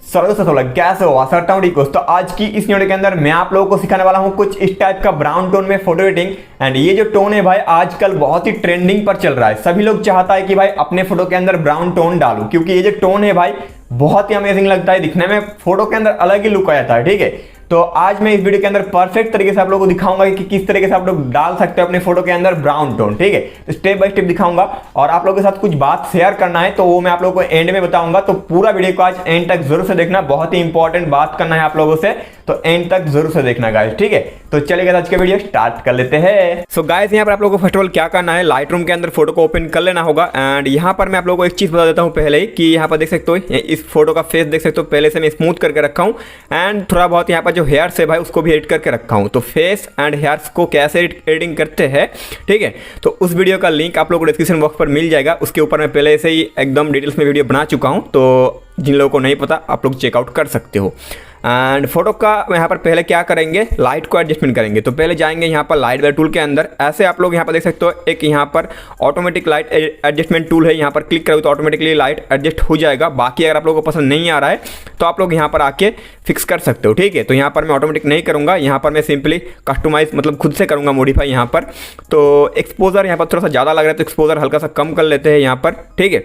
कैसे हो आशा हूँ ठीक हो। तो आज की इस वीडियो के अंदर मैं आप लोगों को सिखाने वाला हूँ कुछ इस टाइप का ब्राउन टोन में फोटो एडिटिंग। एंड ये जो टोन है भाई आजकल बहुत ही ट्रेंडिंग पर चल रहा है। सभी लोग चाहता है कि भाई अपने फोटो के अंदर ब्राउन टोन डालूं, क्योंकि ये जो टोन है भाई बहुत ही अमेजिंग लगता है, दिखने में फोटो के अंदर अलग ही लुक आ जाता है। ठीक है, तो आज मैं इस वीडियो के अंदर परफेक्ट तरीके से आप लोगों को दिखाऊंगा कि किस तरीके से आप लोग डाल सकते हो अपने फोटो के अंदर ब्राउन टोन। ठीक है, तो स्टेप बाय स्टेप दिखाऊंगा और आप लोगों के साथ कुछ बात शेयर करना है तो वो मैं आप लोगों को एंड में बताऊंगा। तो पूरा वीडियो को आज एंड तक जरूर से देखना, बहुत ही इंपॉर्टेंट बात करना है आप लोगों से, तो एंड तक जरूर से देखना गाइस। ठीक है, तो चलिए आज का वीडियो स्टार्ट कर लेते हैं। सो गाइस यहाँ पर आप लोगों को फर्स्ट ऑफ ऑल क्या करना है, लाइटरूम के अंदर फोटो को ओपन कर लेना होगा। एंड यहाँ पर मैं आप लोगों को एक चीज बता देता हूँ पहले ही कि यहाँ पर देख सकते हो इस फोटो का फेस देख सकते हो, पहले से मैं स्मूथ करके रखा हूँ। एंड थोड़ा बहुत यहाँ पर जो हेयर्स है भाई उसको भी एडिट करके रखा हूँ। तो फेस एंड हेयर्स को कैसे एडिटिंग करते हैं, ठीक है, तो उस वीडियो का लिंक आप लोगों को डिस्क्रिप्शन बॉक्स पर मिल जाएगा। उसके ऊपर मैं पहले से ही एकदम डिटेल्स में वीडियो बना चुका हूँ, तो जिन लोगों को नहीं पता आप लोग चेकआउट कर सकते हो। एंड फोटो का यहाँ पर पहले क्या करेंगे, लाइट को एडजस्टमेंट करेंगे। तो पहले जाएंगे यहाँ पर लाइट वाले टूल के अंदर। ऐसे आप लोग यहाँ पर देख सकते हो एक यहाँ पर ऑटोमेटिक लाइट एडजस्टमेंट टूल है, यहाँ पर क्लिक करोगे तो ऑटोमेटिकली लाइट एडजस्ट हो जाएगा। बाकी अगर आप लोगों को पसंद नहीं आ रहा है तो आप लोग यहाँ पर आके फिक्स कर सकते हो। ठीक है, तो यहाँ पर मैं ऑटोमेटिक नहीं करूँगा, यहाँ पर मैं सिंपली कस्टमाइज मतलब खुद से करूँगा मॉडिफाई यहाँ पर। तो एक्सपोजर यहाँ पर थोड़ा सा ज़्यादा लग रहा है तो एक्सपोजर हल्का सा कम कर लेते हैं यहाँ पर। ठीक है,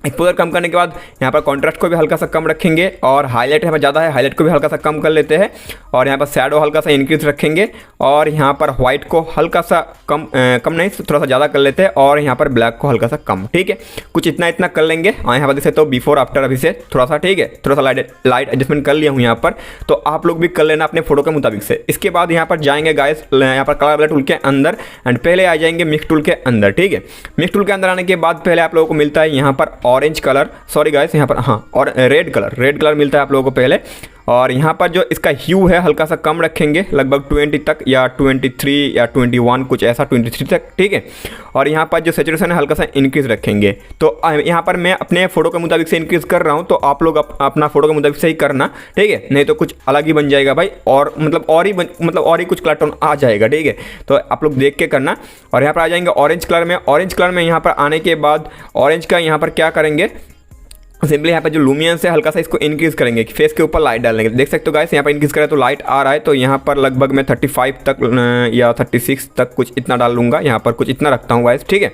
एक्सपोजर कम करने के बाद यहाँ पर कॉन्ट्रास्ट को भी हल्का सा कम रखेंगे और हाईलाइट यहाँ पर ज़्यादा है, हाईलाइट को भी हल्का सा कम कर लेते हैं। और यहाँ पर शैडो हल्का सा इंक्रीज रखेंगे और यहाँ पर व्हाइट को हल्का सा कम नहीं थोड़ा सा ज़्यादा कर लेते हैं और यहाँ पर ब्लैक को हल्का सा कम। ठीक है, कुछ इतना करलेंगे। और यहाँ पर देख सकते हो बिफोर आफ्टर अभी से थोड़ा सा, ठीक है, थोड़ा सा लाइट एडजस्टमेंट कर लिया हूँ यहाँ पर। तो आप लोग भी कर लेना अपने फोटो के मुताबिक से। इसके बाद यहाँ पर जाएंगे गाइस यहाँ पर कलर वाले टूल के अंदर एंड पहले आ जाएंगे मिक्स टूल के अंदर। ठीक है, मिक्स टूल के अंदर आने के बाद पहले आप लोगों को मिलता है यहाँ पर ऑरेंज कलर, सॉरी गाइस यहाँ पर हाँ, और रेड कलर मिलता है आप लोगों को पहले। और यहाँ पर जो इसका ह्यू है हल्का सा कम रखेंगे, लगभग 20 तक या 23 या 21 कुछ ऐसा, 23 तक। ठीक है, और यहाँ पर जो सैचुरेशन है हल्का सा इंक्रीज रखेंगे। तो यहाँ पर मैं अपने फोटो के मुताबिक से इंक्रीज कर रहा हूँ, तो आप लोग अपना फोटो के मुताबिक से ही करना। ठीक है, नहीं तो कुछ अलग ही बन जाएगा भाई, और और ही कुछ कलर टोन आ जाएगा। ठीक है, तो आप लोग देख के करना। और यहाँ पर आ जाएंगे ऑरेंज कलर में यहाँ पर आने के बाद ऑरेंज का यहाँ पर क्या करेंगे, सिंपली यहाँ पर जो लुमियंस है हल्का सा इसको इंक्रीज करेंगे, फेस के ऊपर लाइट डालने के। देख सकते हो गाइस यहाँ पर इंक्रीज करें तो लाइट आ रहा है। तो यहाँ पर लगभग मैं 35 तक या 36 तक कुछ इतना डाल लूँगा, यहाँ पर कुछ इतना रखता हूँ गाइस। ठीक है,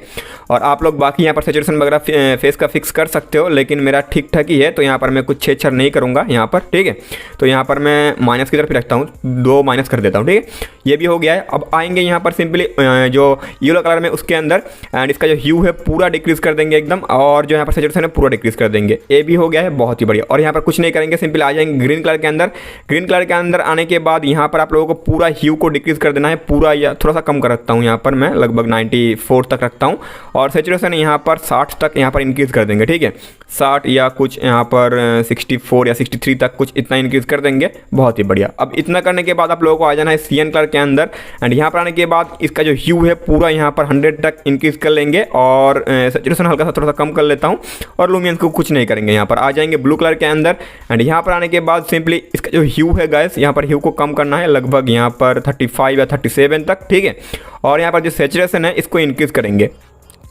और आप लोग बाकी यहाँ पर सैचुरेशन वगैरह फेस का फिक्स कर सकते हो, लेकिन मेरा ठीक ठाक ही है तो यहाँ पर मैं कुछ छेड़छाड़ नहीं करूँगा यहाँ पर। ठीक है, तो यहाँ पर मैं माइनस की तरफ ही रखता हूँ, 2 माइनस कर देता हूँ। ठीक है, ये भी हो गया है। अब आएंगे यहाँ पर सिंपली जो येलो कलर में उसके अंदर एंड इसका जो ह्यू है पूरा डिक्रीज कर देंगे एकदम, और जो यहाँ पर सैचुरेशन है पूरा डिक्रीज कर देंगे। ये भी हो गया है, बहुत ही बढ़िया। और यहाँ पर कुछ नहीं करेंगे, सिंपल आ जाएंगे ग्रीन कलर के अंदर। ग्रीन कलर के अंदर आने के बाद यहाँ पर आप लोगों को पूरा ह्यू को डिक्रीज कर देना है, पूरा या थोड़ा सा कम कर रखता हूँ यहाँ पर मैं, लगभग 94 तक रखता हूँ। और सैचुरेशन यहाँ पर 60 तक यहाँ पर इंक्रीज कर देंगे। ठीक है, 60 या कुछ यहाँ पर 64 या 63 तक कुछ इतना इंक्रीज कर देंगे, बहुत ही बढ़िया। अब इतना करने के बाद आप लोगों को आ जाना है CN कलर के अंदर एंड यहाँ पर आने के बाद इसका जो ह्यू है पूरा यहाँ पर 100 तक इंक्रीज कर लेंगे और सैचुरेशन हल्का सा थोड़ा सा कम कर लेता हूँ और लुमियंस को कुछ नहीं करेंगे। यहाँ पर आ जाएंगे ब्लू कलर के अंदर एंड यहाँ पर आने के बाद सिंपली इसका जो ह्यू है गाइस यहाँ पर ह्यू को कम करना है, लगभग यहाँ पर 35 या 37 तक। ठीक है, और यहाँ पर जो सैचुरेशन है इसको इंक्रीज करेंगे,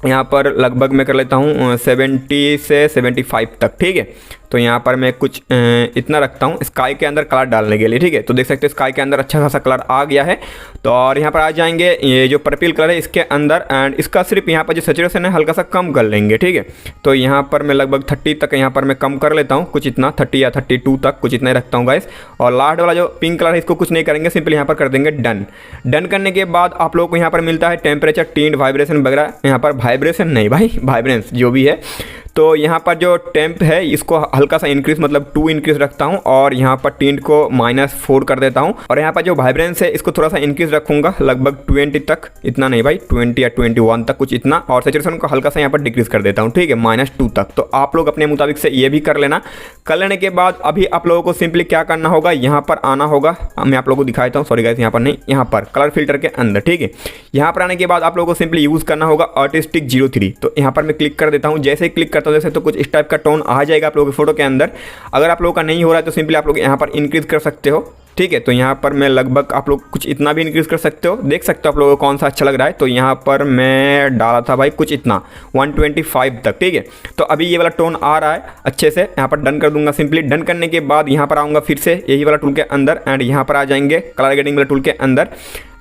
यहाँ पर लगभग मैं कर लेता हूँ 70 से 75 तक। ठीक है, तो यहाँ पर मैं कुछ इतना रखता हूँ स्काई के अंदर कलर डालने के लिए। ठीक है, तो देख सकते हो स्काई के अंदर अच्छा खासा कलर आ गया है। तो और यहाँ पर आ जाएंगे ये जो पर्पल कलर है इसके अंदर एंड इसका सिर्फ यहाँ पर जो सैचुरेशन है हल्का सा कम कर लेंगे। ठीक है, तो यहाँ पर मैं लगभग 30 तक यहाँ पर मैं कम कर लेता हूँ, कुछ इतना 30 या 32 तक कुछ इतना ही रखता हूँ गाइस। और लास्ट वाला जो पिंक कलर है इसको कुछ नहीं करेंगे, सिंपल यहाँ पर कर देंगे डन करने के बाद आप लोगों को यहाँ पर मिलता है टेम्परेचर, टिंट, वाइब्रेशन वगैरह। यहाँ पर वाइब्रेशन नहीं भाई, वाइब्रेंस जो भी है। तो यहाँ पर जो टेम्प है इसको हल्का सा इंक्रीज मतलब 2 इंक्रीज रखता हूँ और यहाँ पर टिंट को -4 कर देता हूँ। और यहाँ पर जो वाइब्रेंस है इसको थोड़ा सा इंक्रीज रखूंगा, लगभग 20 तक, इतना नहीं भाई, 20 या 21 तक कुछ इतना। और सैचुरेशन को हल्का सा यहाँ पर डिक्रीज कर देता हूँ। ठीक है, -2 तक। तो आप लोग अपने मुताबिक से ये भी कर लेना। कर लेने के बाद अभी आप लोगों को सिंपली क्या करना होगा, यहाँ पर आना होगा, मैं आप लोगों को दिखाता हूँ, सॉरी गाइस यहाँ पर नहीं, यहाँ पर कलर फिल्टर के अंदर। ठीक है, यहाँ पर आने के बाद आप लोगों को सिंपली यूज़ करना होगा आर्टिस्टिक 03। तो यहाँ पर मैं क्लिक कर देता हूँ, जैसे ही क्लिक करता हूँ जैसे तो कुछ इस टाइप का टोन आ जाएगा आप लोगों के फोटो के अंदर। अगर आप लोगों का नहीं हो रहा है तो सिंपली आप लोग यहाँ पर इंक्रीज कर सकते हो। ठीक है। तो यहाँ पर मैं लगभग आप लोग कुछ इतना भी इंक्रीज़ कर सकते हो, देख सकते हो आप लोगों को कौन सा अच्छा लग रहा है। तो यहाँ पर मैं डाला था भाई कुछ इतना 125 तक, ठीक है। तो अभी ये वाला टोन आ रहा है अच्छे से, यहाँ पर डन कर दूंगा सिंपली। डन करने के बाद यहाँ पर आऊँगा फिर से यही वाला टूल के अंदर एंड यहाँ पर आ जाएंगे कलर ग्रेडिंग वाला टूल के अंदर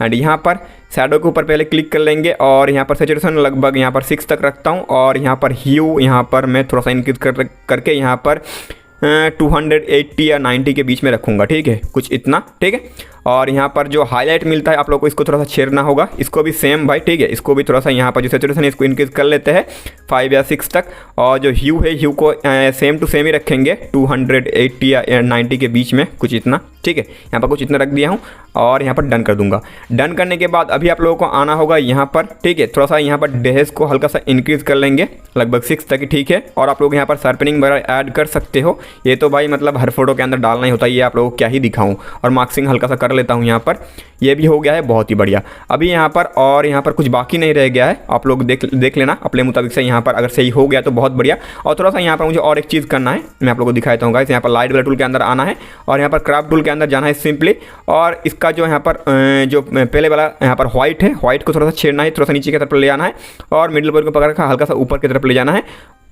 एंड यहाँ पर शैडो के ऊपर पहले क्लिक कर लेंगे और यहाँ पर सैचुरेशन लगभग यहाँ पर 6 तक रखता हूँ और यहाँ पर ह्यू यहाँ पर मैं थोड़ा सा इंक्रीज करके यहाँ पर 280 या 90 के बीच में रखूँगा, ठीक है, कुछ इतना, ठीक है। और यहाँ पर जो हाईलाइट मिलता है आप लोग को इसको थोड़ा सा छेड़ना होगा, इसको भी सेम भाई, ठीक है। इसको भी थोड़ा सा यहाँ पर जो सैचुरेशन है इसको इंक्रीज कर लेते हैं 5 या 6 तक और जो ह्यू है ह्यू को सेम टू सेम ही रखेंगे 280 या 90 के बीच में, कुछ इतना, ठीक है। यहाँ पर कुछ इतना रख दिया हूँ और यहाँ पर डन कर दूंगा। डन करने के बाद अभी आप लोगों को आना होगा यहाँ पर, ठीक है, थोड़ा सा यहाँ पर डेज को हल्का सा इंक्रीज कर लेंगे लगभग 6 तक, ठीक है। और आप लोग यहाँ पर शार्पनिंग वगैरह ऐड कर सकते हो, ये तो भाई मतलब हर फोटो के अंदर डालना ही होता है, ये आप लोगों को क्या ही दिखाऊँ। और मार्क्सिंग हल्का सा कर लेता हूँ यहाँ पर, ये भी हो गया है, बहुत ही बढ़िया। अभी यहाँ पर और यहाँ पर कुछ बाकी नहीं रह गया है, आप लोग देख लेना अपने मुताबिक से। यहाँ पर अगर सही हो गया तो बहुत बढ़िया। और थोड़ा सा यहाँ पर मुझे और एक चीज़ करना है, मैं आप लोगों को दिखाता हूँ गाइस। यहाँ पर लाइट वाला टूल के अंदर आना है और यहाँ पर क्राफ्ट टूल के अंदर जाना है सिंपली और इसका जो यहाँ पर जो पहले वाला यहाँ पर व्हाइट है, व्हाइट को थोड़ा सा छेड़ना है, थोड़ा सा नीचे की तरफ ले जाना है और मिडिल पॉइंट को पकड़ कर हल्का सा ऊपर की तरफ ले जाना है,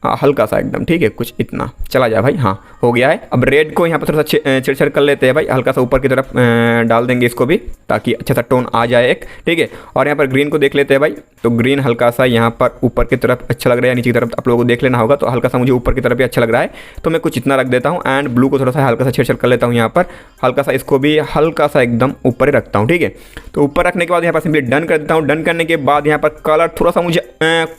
हल्का सा एकदम, ठीक है, कुछ इतना चला जाए भाई। हाँ, हो गया है। अब रेड को यहाँ पर थोड़ा सा छेड़छाड़ कर लेते हैं भाई, हल्का सा ऊपर की तरफ डाल देंगे इसको भी ताकि अच्छा सा टोन आ जाए एक, ठीक है। और यहाँ पर ग्रीन को देख लेते हैं भाई, तो ग्रीन हल्का सा यहाँ पर ऊपर की तरफ अच्छा लग रहा है, नीचे की तरफ आप लोगों को देख लेना होगा। तो हल्का सा मुझे ऊपर की तरफ भी अच्छा लग रहा है तो मैं कुछ इतना रख देता हूँ एंड ब्लू को थोड़ा सा हल्का सा छेड़छाड़ कर लेता हूँ यहाँ पर, हल्का सा इसको भी हल्का सा एकदम ऊपर ही रखता हूँ, ठीक है। तो ऊपर रखने के बाद यहाँ पर सिंपली डन कर देता हूँ। डन करने के बाद यहाँ पर कलर थोड़ा सा मुझे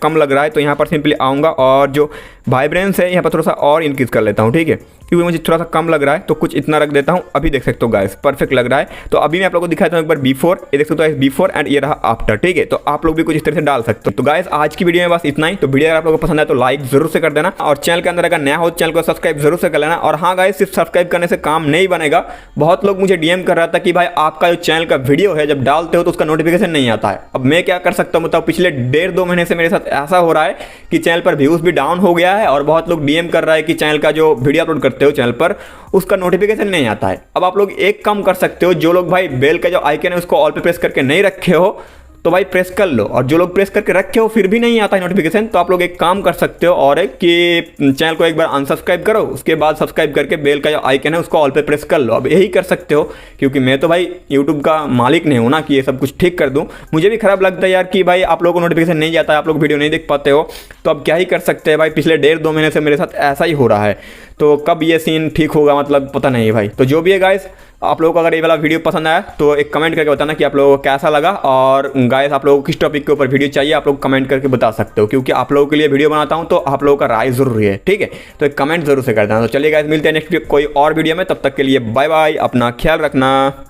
कम लग रहा है तो यहाँ पर सिंपली आऊँगा और जो वाइब्रेंस है यहाँ पर थोड़ा सा और इंक्रीज कर लेता हूँ, ठीक है, क्योंकि मुझे थोड़ा सा कम लग रहा है तो कुछ इतना रख देता हूँ। अभी देख सकते हो गाइस परफेक्ट लग रहा है। तो अभी मैं आप लोगों को दिखाता हूँ एक बार बिफोर, ये देख सकते हो बिफोर एंड ये रहा आफ्टर, ठीक है। तो आप लोग भी कुछ इस तरह से डाल सकते हो। तो गाइस आज की वीडियो में बस इतना ही। तो वीडियो अगर आप लोगों को पसंद आए तो लाइक जरूर से कर देना और चैनल के अंदर अगर नया हो तो चैनल को सब्सक्राइब जरूर से कर लेना। और हाँ गाइस, सिर्फ सब्सक्राइब करने से काम नहीं बनेगा। बहुत लोग मुझे डीएम कर रहा था कि भाई आपका जो चैनल का वीडियो है जब डालते हो तो उसका नोटिफिकेशन नहीं आता है। अब मैं क्या कर सकता हूँ बताओ, पिछले 1.5-2 महीने से मेरे साथ ऐसा हो रहा है कि चैनल पर व्यूज भी डाउन हो गया है और बहुत लोग डीएम कर रहा है कि चैनल का जो वीडियो अपलोड करते हो चैनल पर उसका नोटिफिकेशन नहीं आता है। अब आप लोग एक काम कर सकते हो, जो लोग भाई बेल का जो आइकन है उसको ऑल पे प्रेस करके नहीं रखे हो तो भाई प्रेस कर लो, और जो लोग प्रेस करके रखे हो फिर भी नहीं आता है नोटिफिकेशन तो आप लोग एक काम कर सकते हो और एक कि चैनल को एक बार अनसब्सक्राइब करो, उसके बाद सब्सक्राइब करके बेल का जो आइकन है उसको ऑल पे प्रेस कर लो। अब यही कर सकते हो क्योंकि मैं तो भाई यूट्यूब का मालिक नहीं हूँ ना कि ये सब कुछ ठीक कर दूँ। मुझे भी खराब लगता है यार कि भाई आप लोगों को नोटिफिकेशन नहीं जाता है, आप लोग वीडियो नहीं देख पाते हो। तो अब क्या ही कर सकते हैं भाई, पिछले 1.5-2 महीने से मेरे साथ ऐसा ही हो रहा है। तो कब ये सीन ठीक होगा मतलब पता नहीं भाई। तो जो भी है गाइस, आप लोगों को अगर ये वाला वीडियो पसंद आया तो एक कमेंट करके बताना कि आप लोगों को कैसा लगा। और गाइस आप लोगों को किस टॉपिक के ऊपर वीडियो चाहिए आप लोग कमेंट करके बता सकते हो, क्योंकि आप लोगों के लिए वीडियो बनाता हूं तो आप लोगों का राय जरूरी है, ठीक है। तो एक कमेंट जरूर से कर देना। तो चलिए गाइस, मिलते हैं नेक्स्ट कोई और वीडियो में, तब तक के लिए बाय बाय, अपना ख्याल रखना।